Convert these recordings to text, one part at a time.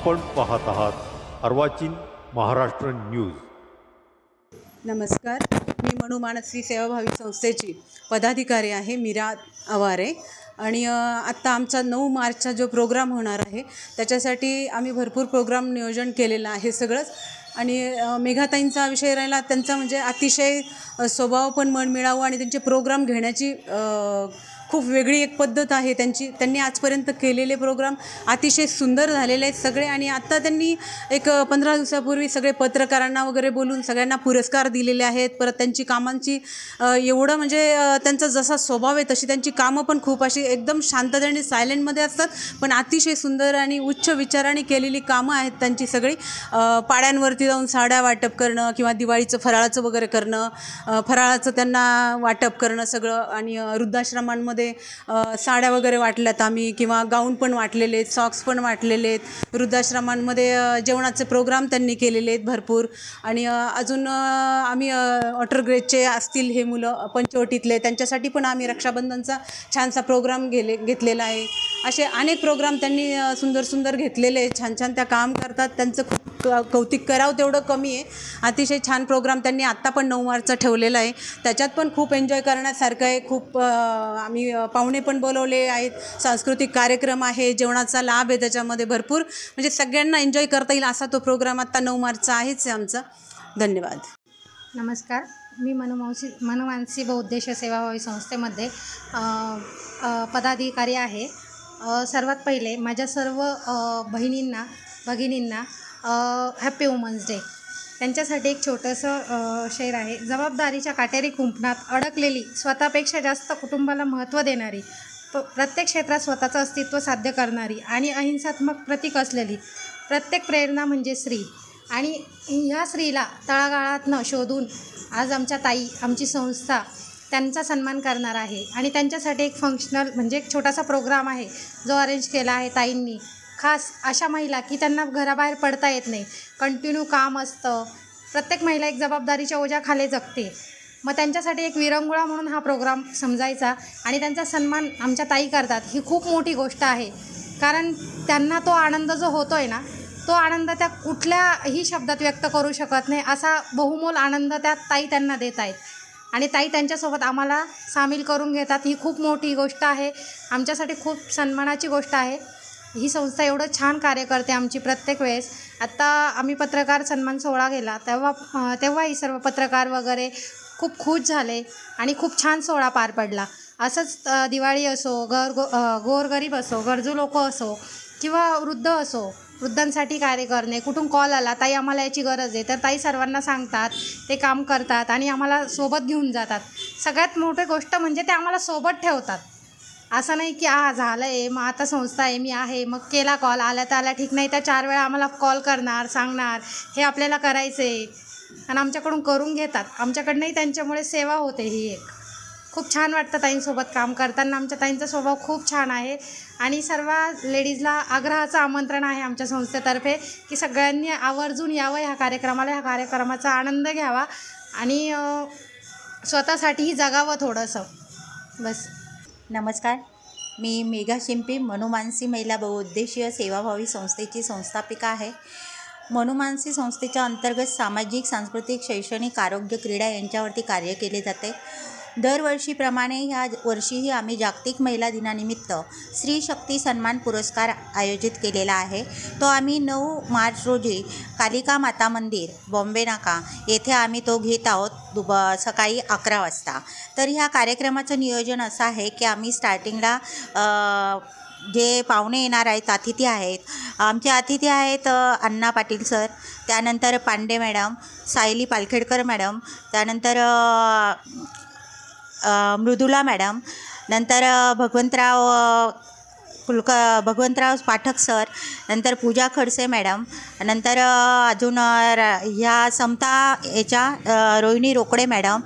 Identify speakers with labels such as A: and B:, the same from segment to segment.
A: आपण पाहत आहात अर्वाचीन महाराष्ट्र न्यूज।
B: नमस्कार, मी मनू मानसी सेवाभावी संस्थेची पदाधिकारी आहे मीरा आवारे। आणि आत्ता आमचा 9 मार्चचा जो प्रोग्राम होणार आहे त्याच्यासाठी आम्ही भरपूर प्रोग्राम नियोजन केलेलं आहे सगळंच। आणि मेघाताईंचा विषय राहिला, त्यांचा म्हणजे अतिशय स्वभाव पण मनमिळावू आणि त्यांचे प्रोग्राम घेण्याची खूप वेगळी एक पद्धत आहे त्यांनी आजपर्यंत केलेले प्रोग्राम अतिशय सुंदर झालेले आहेत सगळे। आणि आत्ता त्यांनी एक 15 दिवसापूर्वी सगळे पत्रकारांना वगैरे बोलून सगळ्यांना पुरस्कार दिलेले आहेत। परत त्यांची कामांची एवढं म्हणजे त्यांचा जसा स्वभाव आहे तशी त्यांची कामं पण खूप अशी एकदम शांततेने सायलेंटमध्ये असतात, पण अतिशय सुंदर आणि उच्च विचाराने केलेली कामं आहेत त्यांची सगळी। पाड्यांवरती जाऊन साड्या वाटप करणं किंवा दिवाळीचं फराळाचं वगैरे करणं, फराळाचं त्यांना वाटप करणं सगळं। आणि वृद्धाश्रमांमध्ये साड्या वगैरे वाटल्यात आम्ही, किंवा गाऊन पण वाटलेले आहेत, सॉक्स पण वाटलेले आहेत। वृद्धाश्रमांमध्ये जेवणाचे प्रोग्राम त्यांनी केलेले आहेत भरपूर। आणि अजून आम्ही वॉटर ग्रेडचे असतील हे मुलं पंचवटीतले, त्यांच्यासाठी पण आम्ही रक्षाबंधनचा छानसा प्रोग्राम घेतलेला आहे। असे अनेक प्रोग्राम त्यांनी सुंदर घेतलेले आहेत, छान त्या काम करतात, त्यांचं खूप कौतुक करावं तेवढं कमी आहे। अतिशय छान प्रोग्राम त्यांनी आत्ता पण 9 मार्चचा ठेवलेला आहे, त्याच्यात पण खूप एन्जॉय करण्यासारखं आहे। खूप आम्ही पाहुणे पण बोलवले आहेत, सांस्कृतिक कार्यक्रम आहे, जेवणाचा लाभ आहे त्याच्यामध्ये भरपूर, म्हणजे सगळ्यांना एन्जॉय करता येईल असा तो प्रोग्राम आत्ता 9 मार्चचा आहेच आमचा। धन्यवाद।
C: नमस्कार, मी मनू मानसी बहुउद्देशीय सेवाभावी संस्थेमध्ये पदाधिकारी आहे। सर्वात पहिले माझ्या सर्व भगिनींना हॅपी वुमन्स डे। त्यांच्यासाठी एक छोटंसं शेर आहे। जबाबदारीच्या काटेरी कुंपणात अडकलेली, स्वतःपेक्षा जास्त कुटुंबाला महत्त्व देणारी, प्रत्येक क्षेत्रात स्वतःचं अस्तित्व साध्य करणारी आणि अहिंसात्मक प्रतीक असलेली प्रत्येक प्रेरणा म्हणजे स्त्री। आणि ह्या स्त्रीला तळागाळातनं शोधून आज आमच्या ताई, आमची संस्था त्यांचा सन्मान करणार आहे। आणि त्यांच्यासाठी एक फंक्शनल म्हणजे एक छोटासा प्रोग्राम आहे जो अरेंज केला आहे ताईंनी। खास अशा महिला की त्यांना घराबाहेर पडता येत नाही, कंटिन्यू काम असतं, प्रत्येक महिला एक जबाबदारीच्या ओझ्याखाली जगते, मग त्यांच्यासाठी एक विरंगुळा म्हणून हा प्रोग्राम समजायचा आणि त्यांचा सन्मान आमच्या ताई करतात। ही खूप मोठी गोष्ट आहे, कारण त्यांना तो आनंद जो होतो आहे ना, तो आनंद त्या कुठल्याही शब्दात व्यक्त करू शकत नाही, असा बहुमोल आनंद त्या ताई त्यांना देत आहेत। आणि ताई त्यांच्यासोबत आम्हाला सामील करून घेतात, ही खूप मोठी गोष्ट आहे, आमच्यासाठी खूप सन्मानाची गोष्ट आहे। ही संस्था एवढं छान कार्य करते आमची प्रत्येक वेळेस। आत्ता आम्ही पत्रकार सन्मान सोहळा गेला तेव्हाही सर्व पत्रकार वगैरे खूप खुश झाले आणि खूप छान सोहळा पार पडला। असंच दिवाळी असो, गोरगरीब असो, गरजू लोक असो किंवा वृद्ध असो, वृद्धांसाठी कार्य करणे, कुठून कॉल आला ताई आम्हाला याची गरज आहे, तर ताई सर्वांना सांगतात, ते काम करतात आणि आम्हाला सोबत घेऊन जातात। सगळ्यात मोठी गोष्ट म्हणजे ते आम्हाला सोबत ठेवतात। असं नाही की झालं आहे मग आता संस्था आहे, मी आहे, मग केला कॉल, आला तर आला, ठीक नाही तर 4 वेळा आम्हाला कॉल करणार, सांगणार हे आपल्याला करायचं आहे आणि आमच्याकडून करून घेतात। आमच्याकडनंही त्यांच्यामुळे सेवा होते। ही एक खूप छान वाटतं ताईंसोबत काम करताना। आमच्या ताईंचा स्वभाव खूप छान आहे आणि सर्व लेडीजला आग्रहाचं आमंत्रण आहे आमच्या संस्थेतर्फे की सगळ्यांनी आवर्जून यावं ह्या कार्यक्रमाचा आनंद घ्यावा आणि स्वतःसाठीही जगावं थोडंसं, बस।
D: नमस्कार, मी मेघा शिंपी मनू मानसी महिला बहुउद्देशीय सेवाभावी संस्थेची संस्थापिका आहे। मनू मानसी संस्थेच्या अंतर्गत सामाजिक, सांस्कृतिक, शैक्षणिक, आरोग्य, क्रीडा यांच्यावरती कार्य केले जाते। दरवर्षीप्रमाणे ह्या वर्षीही आम्ही जागतिक महिला दिनानिमित्त स्त्री शक्ती सन्मान पुरस्कार आयोजित केलेला आहे। तो आम्ही 9 मार्च रोजी कालिका माता मंदिर, बॉम्बे नाका येथे आम्ही तो घेत आहोत सकाळी 11 वाजता। तर ह्या कार्यक्रमाचं नियोजन असं आहे की आम्ही स्टार्टिंगला जे पाहुणे येणार आहेत, अतिथी आहेत, आमचे अतिथी आहेत अण्णा पाटील सर, त्यानंतर पांडे मॅडम, सायली पालखेडकर मॅडम, त्यानंतर मृदुला मॅडम, नंतर भगवंतराव पाठक सर, नंतर पूजा खडसे मॅडम, नंतर अजून ह्या समता रोहिणी रोकडे मॅडम,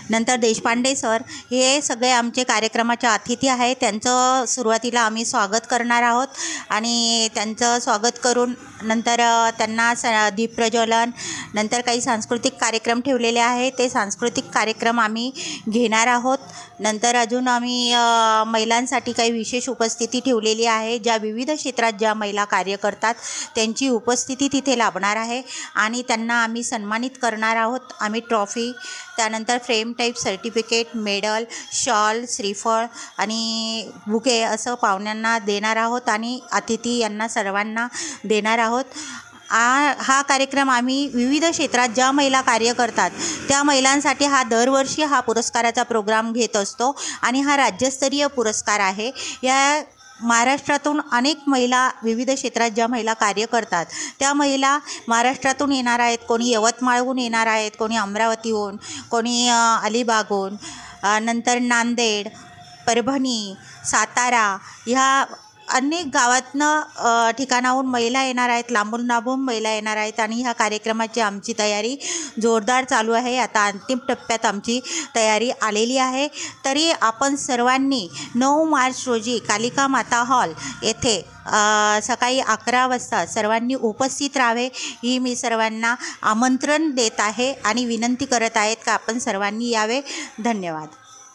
D: नंतर देशपांडे सर, हे सगळे आमचे कार्यक्रमाचे अतिथी आहेत। त्यांचं सुरुवातीला आम्ही स्वागत करणार आहोत आणि त्यांचं स्वागत करून नंतर त्यांना दीपप्रज्वलन, नंतर काही सांस्कृतिक कार्यक्रम ठेवलेले आहे. ते सांस्कृतिक कार्यक्रम आम्ही घेणार आहोत. नंतर अजून आम्ही महिलांसाठी काही विशेष उपस्थिती ठेवलेली आहे. ज्या विविध क्षेत्रात ज्या महिला कार्य करतात त्यांची उपस्थिती तिथे लाभणार आहे आणि त्यांना आम्ही सन्मानित करणार आहोत. आम्ही ट्रॉफी, त्यानंतर frame type certificate, medal, shawl, श्रीफळ आणि बुके असं पाहुण्यांना देणार आहोत आणि अतिथी यांना सर्वांना देणार आहोत. हा कार्यक्रम आम्ही विविध क्षेत्रात ज्या महिला कार्य करतात त्या महिलांसाठी दरवर्षी हा पुरस्काराचा प्रोग्राम घेत असतो आणि हा राज्यस्तरीय पुरस्कार आहे. या महाराष्ट्रातून अनेक महिला विविध क्षेत्रात ज्या महिला कार्य करतात त्या महिला महाराष्ट्रातून येणार आहेत. कोणी यवतमाळहून येणार आहेत, कोणी अमरावतीहून, कोणी अलिबागहून, नंतर नांदेड, परभणी, सातारा ह्या अनेक गावातनं ठिकाणाहून महिला येणार आहेत, लांबून लांबून महिला येणार आहेत आणि ह्या कार्यक्रमाची आमची तयारी जोरदार चालू आहे. आता अंतिम टप्प्यात आमची तयारी आलेली आहे. तरी आपण सर्वांनी 9 मार्च रोजी कालिका माता हॉल येथे सकाळी 11 वाजता सर्वांनी उपस्थित राहावे ही मी सर्वांना आमंत्रण देत आहे आणि विनंती करत आहेत का आपण सर्वांनी यावे. धन्यवाद.